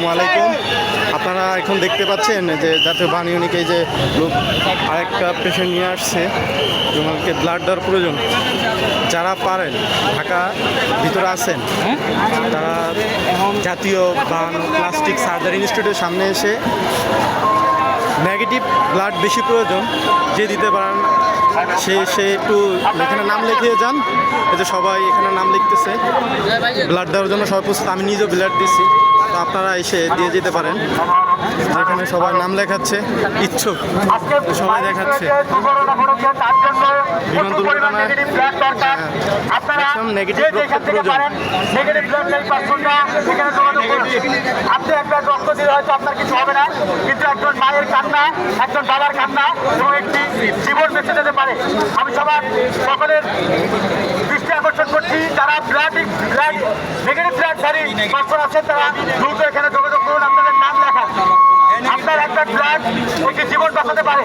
আসসালামু আলাইকুম। আপনারা এখন দেখতে পাচ্ছেন যে জাতীয় বাণী ইউনিকে যে লোক আরেকটা পেশেন্ট নিয়ে আসছে, ওনাকে ব্লাড দেওয়ার প্রয়োজন। যারা পারেন ঢাকা ভিতরে আছেন তারা জাতীয় বান প্লাস্টিক সার্জারি ইনস্টিটিউটের সামনে এসে নেগেটিভ ব্লাড বেশি প্রয়োজন যে দিতে পারেন সে একটু এখানে নাম লিখিয়ে যান। এই যে সবাই এখানে নাম লিখতেছে ব্লাড দেওয়ার জন্য সবাই প্রস্তুত। আমি নিজেও ব্লাড দিচ্ছি, তো আপনারা এসে দিয়ে যেতে পারেন। যেখানে সবাই নাম লেখাচ্ছে, ইচ্ছুক সবাই দেখাচ্ছে। বিমান দুর্ঘটনায় নেগেটিভ রক্ত প্রয়োজন। আপনি একটা রক্ত দিলে হয়তো আপনার কিছু হবে না, কিন্তু একজন মায়ের কান্না, একজন বাবার কান্না এবং একটি জীবন বেঁচে যেতে পারে। আমি সকলের দৃষ্টি আকর্ষণ করছি, যারা নেগেটিভ ব্লাডধারী পার্সন আছেন তারা দ্রুত এখানে যোগাযোগ করুন। আপনাদের নাম লেখা, আপনার একটা ব্লাড একটি জীবন বাঁচাতে পারে।